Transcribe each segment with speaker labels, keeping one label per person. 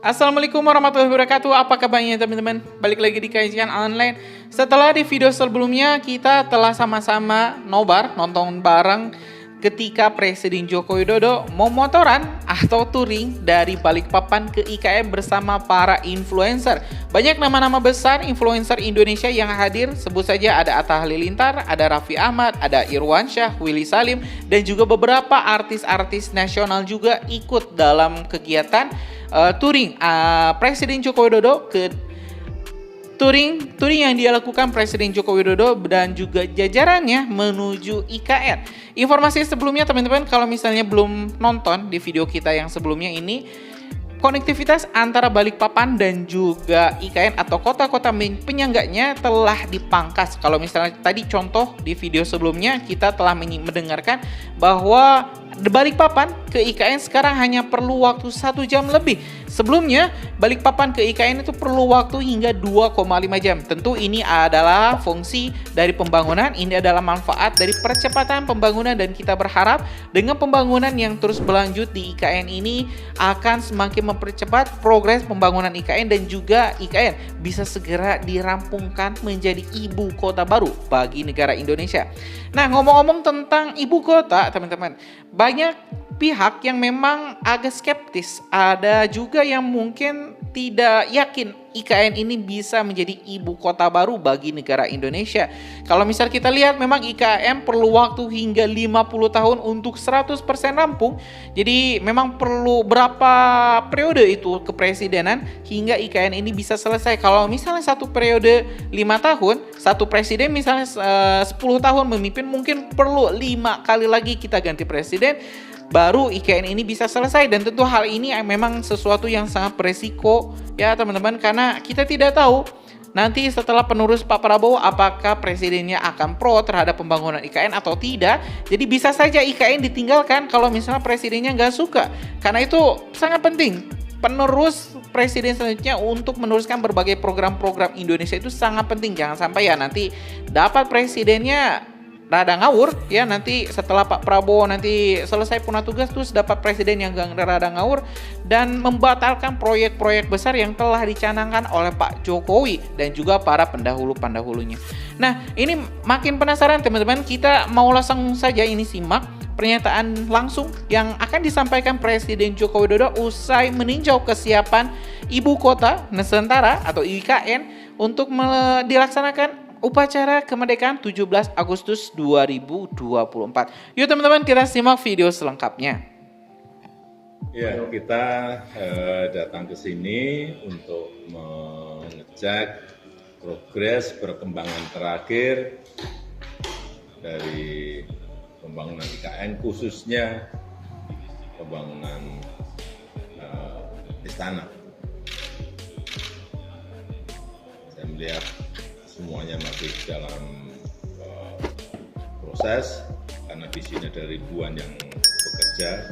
Speaker 1: Assalamualaikum warahmatullahi wabarakatuh. Apa kabarnya teman-teman? Balik lagi di kajian online. Setelah di video sebelumnya kita telah sama-sama nobar nonton bareng ketika Presiden Joko Widodo mau motoran atau touring dari Balikpapan ke IKN bersama para influencer. Banyak nama-nama besar influencer Indonesia yang hadir. Sebut saja ada Atta Halilintar, ada Raffi Ahmad, ada Irwansyah, Willy Salim, dan juga beberapa artis-artis nasional juga ikut dalam kegiatan touring Presiden Joko Widodo ke touring yang dia lakukan Presiden Joko Widodo dan juga jajarannya menuju IKN. Informasi sebelumnya teman-teman, kalau misalnya belum nonton di video kita yang sebelumnya ini, konektivitas antara Balikpapan dan juga IKN atau kota-kota penyangganya telah dipangkas. Kalau misalnya tadi contoh di video sebelumnya kita telah mendengarkan bahwa di Balikpapan ke IKN sekarang hanya perlu waktu 1 jam lebih. Sebelumnya Balikpapan ke IKN itu perlu waktu hingga 2,5 jam. Tentu ini adalah fungsi dari pembangunan, ini adalah manfaat dari percepatan pembangunan, dan kita berharap dengan pembangunan yang terus berlanjut di IKN ini akan semakin mempercepat progres pembangunan IKN, dan juga IKN bisa segera dirampungkan menjadi ibu kota baru bagi negara Indonesia. Nah, ngomong-ngomong tentang ibu kota teman-teman, banyak pihak yang memang agak skeptis. Ada juga yang mungkin tidak yakin IKN ini bisa menjadi ibu kota baru bagi negara Indonesia. Kalau misal kita lihat, memang IKN perlu waktu hingga 50 tahun untuk 100% rampung. Jadi memang perlu berapa periode itu kepresidenan hingga IKN ini bisa selesai. Kalau misalnya satu periode 5 tahun, satu presiden misalnya 10 tahun memimpin, mungkin perlu 5 kali lagi kita ganti presiden baru IKN ini bisa selesai. Dan tentu hal ini memang sesuatu yang sangat beresiko ya teman-teman, karena kita tidak tahu nanti setelah penerus Pak Prabowo apakah presidennya akan pro terhadap pembangunan IKN atau tidak. Jadi bisa saja IKN ditinggalkan kalau misalnya presidennya nggak suka. Karena itu sangat penting penerus presiden selanjutnya untuk meneruskan berbagai program-program Indonesia, itu sangat penting. Jangan sampai ya nanti dapat presidennya rada ngawur ya, nanti setelah Pak Prabowo nanti selesai punah tugas terus dapat presiden yang rada ngawur dan membatalkan proyek-proyek besar yang telah dicanangkan oleh Pak Jokowi dan juga para pendahulu-pendahulunya. Nah, ini makin penasaran teman-teman, kita mau langsung saja ini simak pernyataan langsung yang akan disampaikan Presiden Joko Widodo usai meninjau kesiapan ibu kota Nusantara atau IKN untuk dilaksanakan upacara kemerdekaan 17 Agustus 2024. Yuk teman-teman, kita simak video selengkapnya.
Speaker 2: Ya, kita datang ke sini untuk mengecek progres perkembangan terakhir dari pembangunan IKN, khususnya pembangunan istana. Saya melihat semuanya masih dalam proses, karena di sini ada ribuan yang bekerja.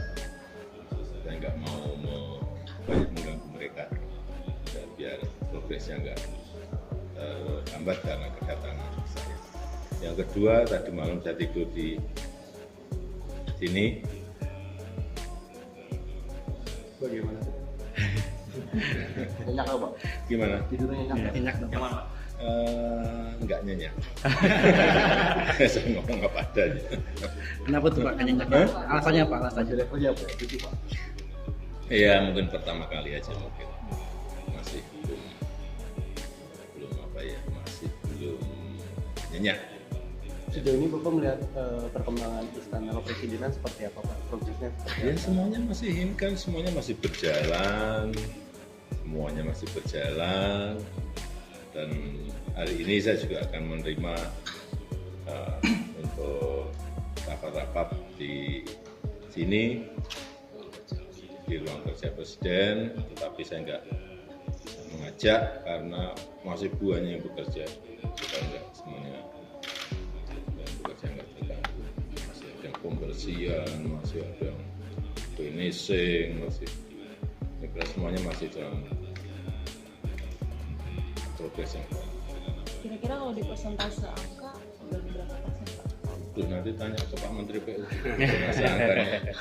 Speaker 2: Saya nggak mau banyak mengganggu mereka, dan biar progresnya nggak terhambat karena kedatangan saya. Yang kedua, tadi malam saya tidur di sini.
Speaker 3: Bagaimana? Nyenyak apa?
Speaker 2: Gimana?
Speaker 3: Tidurnya nyenyak dong.
Speaker 2: Enggak nyenyak. Saya ngomong apa adanya.
Speaker 4: Kenapa tuh Pak nyenyak? Alasannya apa?
Speaker 3: Levelnya apa? Gitu Pak.
Speaker 2: Ya mungkin pertama kali aja, mungkin masih belum masih belum nyenyak.
Speaker 3: Sejauh ini Bapak melihat perkembangan istana kepresidenan seperti apa Pak? Progresnya seperti apa?
Speaker 2: Ya semuanya masih ini kan, semuanya masih berjalan, dan hari ini saya juga akan menerima untuk rapat-rapat di sini di ruang kerja Presiden, tetapi saya nggak bisa mengajak karena masih banyak yang bekerja, kita nggak semuanya yang bekerja nggak terganggu, masih ada yang pembersihan, masih ada yang finishing, masih semuanya masih dalam progres yang baik.
Speaker 5: Kira-kira kalau di persentase angka udah berapa persen Pak?
Speaker 2: Terus nanti tanya ke Pak Menteri PU. Angkanya.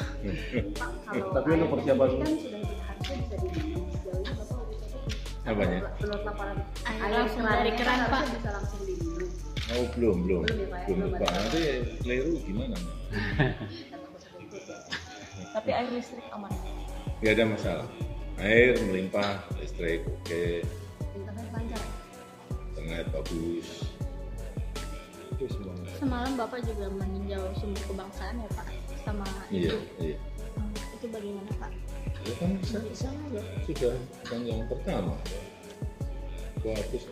Speaker 5: Pak, kalau
Speaker 3: Tapi untuk persiapan
Speaker 5: kan sudah harusnya bisa di sejauh ini Bapak
Speaker 2: Apanya?
Speaker 6: Menurut laporan
Speaker 5: Air langsung dari keran, Pak.
Speaker 6: harusnya bisa langsung diminum.
Speaker 2: Oh belum
Speaker 6: Belum ya, Pak, ya?
Speaker 2: belum
Speaker 6: Belum
Speaker 2: Pak.
Speaker 6: ada.
Speaker 2: Nanti keliru gimana?
Speaker 5: Tapi air listrik aman.
Speaker 2: Nggak ada masalah. Air melimpah, listrik oke,
Speaker 6: Internet lancar.
Speaker 2: internet bagus. Itu semua.
Speaker 5: Semalam Bapak juga meninjau sumber kebangsaan ya Pak sama
Speaker 2: Iya,
Speaker 5: Ibu.
Speaker 2: iya.
Speaker 5: Itu bagaimana Pak?
Speaker 2: Ya kan saya sudah bukan yang pertama. Bagus,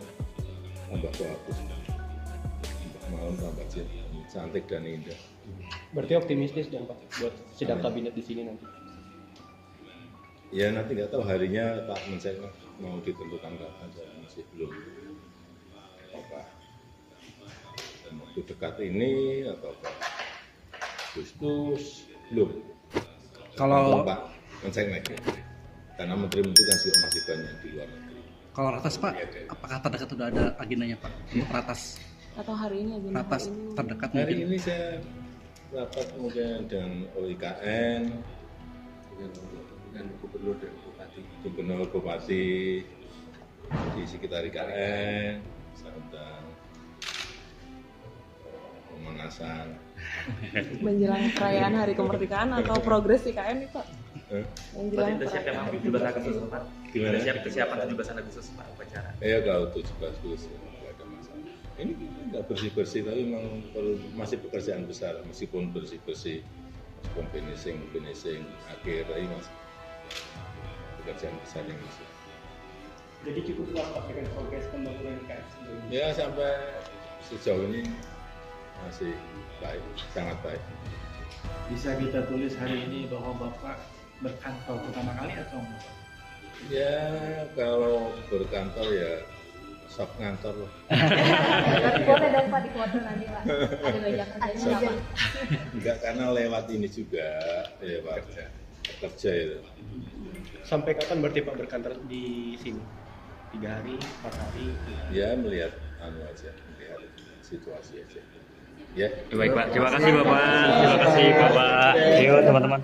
Speaker 2: tambah bagus. Tambah malam tambah cantik dan indah.
Speaker 3: Berarti optimistis dong Pak buat sidang kabinet di sini nanti.
Speaker 2: Ya nanti nggak tahu harinya tak mencek mau ditentukan kapan, saya masih belum apakah dalam waktu dekat ini atau Agustus belum.
Speaker 4: Kalau
Speaker 2: Pak mencek lagi karena menteri-menteri kan juga masih banyak di luar negeri.
Speaker 4: kalau ratas Pak, apakah terdekat sudah ada agendanya Pak untuk ratas?
Speaker 5: Atau hari ini agenda
Speaker 4: Ratas
Speaker 5: hari ini?
Speaker 4: terdekat
Speaker 2: Hari
Speaker 4: mungkin.
Speaker 2: ini saya rapat kemudian dengan OIKN dan gubernur dan bupati di sekitar IKN tentang pemanasan.
Speaker 5: Menjelang perayaan hari kemerdekaan atau progres IKN nih Pak? Menjelang
Speaker 7: Berarti udah siap
Speaker 5: perayaan.
Speaker 7: memang 17 Agustus Pak?
Speaker 2: Gimana?
Speaker 7: Udah siap persiapan 17 Agustus Pak upacara?
Speaker 2: Ya kalau 17 Agustus nggak ada masalah. Ini nggak bersih-bersih tapi memang perlu masih pekerjaan besar meskipun bersih-bersih, meskipun finishing akhir tapi masih pekerjaan besar yang masih.
Speaker 3: Jadi cukup puas Pak dengan progres pembangunan IKN sebelumnya.
Speaker 2: Ya sampai sejauh ini masih baik, sangat baik.
Speaker 8: Bisa kita tulis hari ini bahwa Bapak berkantor pertama kali atau enggak?
Speaker 2: Ya kalau berkantor ya sok ngantor loh.
Speaker 6: Boleh dong Pak di foto nanti Pak. Ada meja kerjanya nggak Pak?
Speaker 2: Enggak karena lewat ini juga ya Pak kerja itu.
Speaker 3: Sampai kapan berarti Pak berkantor di sini? 3 hari, 4 hari?
Speaker 2: Ya melihat aja, melihat situasi aja. Ya.
Speaker 7: Baik Pak, terima kasih Bapak. Terima kasih Bapak. Yuk teman-teman.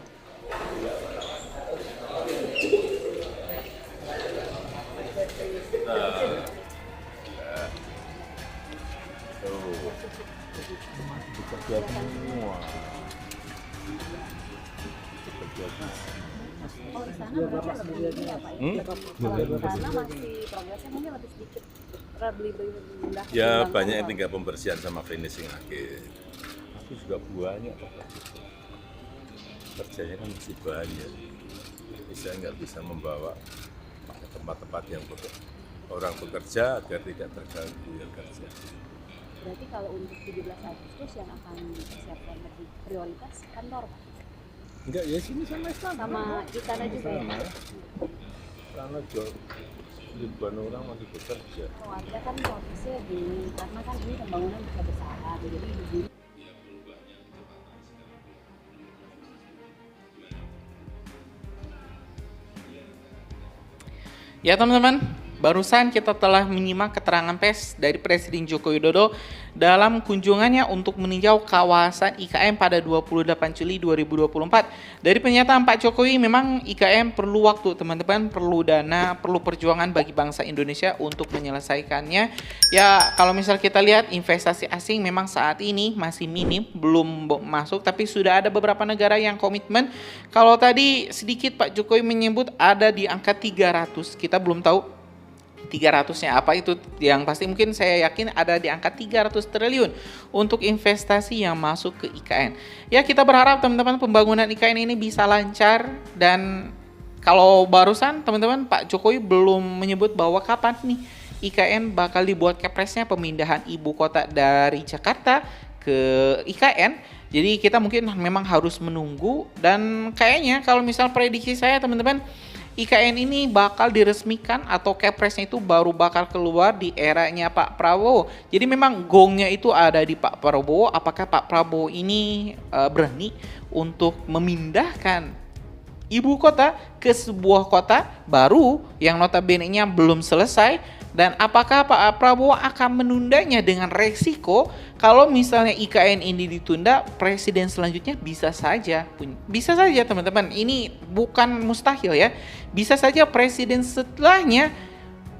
Speaker 2: Bekerja semua.
Speaker 6: Oh istana berarti lebih ini ya Pak? Kalau istana masih progresnya mungkin lebih sedikit. Beli mudah.
Speaker 2: Ya banyak yang tinggal pembersihan sama finishing akhir. Tapi juga banyak kerjanya kan masih banyak. Jadi saya nggak bisa membawa pada tempat-tempat yang orang bekerja agar tidak terganggu yang kerja.
Speaker 6: Berarti kalau untuk 17 Agustus yang akan dipersiapkan lebih prioritas kantor Pak?
Speaker 2: Enggak ya sini sama istana.
Speaker 6: Sama istana juga ya Pak?
Speaker 2: Karena ribuan orang masih bekerja.
Speaker 6: Warga kan prosesnya gini, karena kan ini pembangunan bisa bersama, jadi di sini.
Speaker 1: Ya teman-teman, barusan kita telah menyimak keterangan pers dari Presiden Joko Widodo dalam kunjungannya untuk meninjau kawasan IKN pada 28 Juli 2024. Dari pernyataan Pak Jokowi, memang IKN perlu waktu teman-teman, perlu dana, perlu perjuangan bagi bangsa Indonesia untuk menyelesaikannya. Ya kalau misal kita lihat investasi asing memang saat ini masih minim, belum masuk, tapi sudah ada beberapa negara yang komitmen. Kalau tadi sedikit Pak Jokowi menyebut ada di angka 300, kita belum tahu 300-nya apa itu, yang pasti mungkin saya yakin ada di angka 300 triliun untuk investasi yang masuk ke IKN. Ya kita berharap teman-teman pembangunan IKN ini bisa lancar, dan kalau barusan teman-teman Pak Jokowi belum menyebut bahwa kapan nih IKN bakal dibuat kepresnya pemindahan ibu kota dari Jakarta ke IKN. Jadi kita mungkin memang harus menunggu, dan kayaknya kalau misal prediksi saya teman-teman, IKN ini bakal diresmikan atau kepresnya itu baru bakal keluar di eranya Pak Prabowo. Jadi memang gongnya itu ada di Pak Prabowo. Apakah Pak Prabowo ini berani untuk memindahkan ibu kota ke sebuah kota baru yang notabene-nya belum selesai, dan apakah Pak Prabowo akan menundanya dengan resiko kalau misalnya IKN ini ditunda, presiden selanjutnya bisa saja teman-teman, ini bukan mustahil ya, bisa saja presiden setelahnya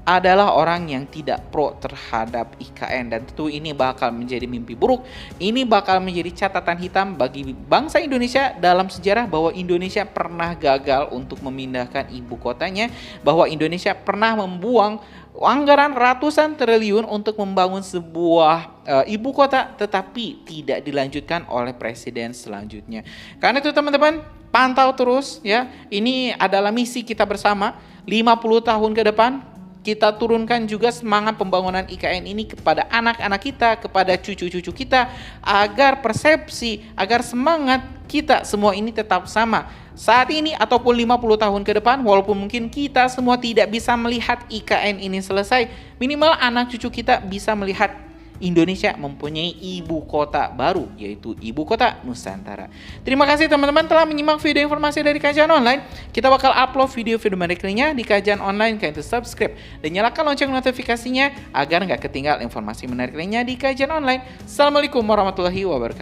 Speaker 1: adalah orang yang tidak pro terhadap IKN, dan tentu ini bakal menjadi mimpi buruk. Ini bakal menjadi catatan hitam bagi bangsa Indonesia dalam sejarah, bahwa Indonesia pernah gagal untuk memindahkan ibu kotanya, bahwa Indonesia pernah membuang anggaran ratusan triliun untuk membangun sebuah ibu kota, tetapi tidak dilanjutkan oleh presiden selanjutnya. Karena itu teman-teman, pantau terus ya. Ini adalah misi kita bersama 50 tahun ke depan. Kita turunkan juga semangat pembangunan IKN ini kepada anak-anak kita, kepada cucu-cucu kita, agar persepsi, agar semangat kita semua ini tetap sama. Saat ini ataupun 50 tahun ke depan, walaupun mungkin kita semua tidak bisa melihat IKN ini selesai, minimal anak cucu kita bisa melihat Indonesia mempunyai ibu kota baru, yaitu ibu kota Nusantara. Terima kasih teman-teman telah menyimak video informasi dari Kajian Online. Kita bakal upload video-video menarik lainnya di Kajian Online. Kalian tuh subscribe dan nyalakan lonceng notifikasinya agar nggak ketinggalan informasi menarik lainnya di Kajian Online. Assalamualaikum warahmatullahi wabarakatuh.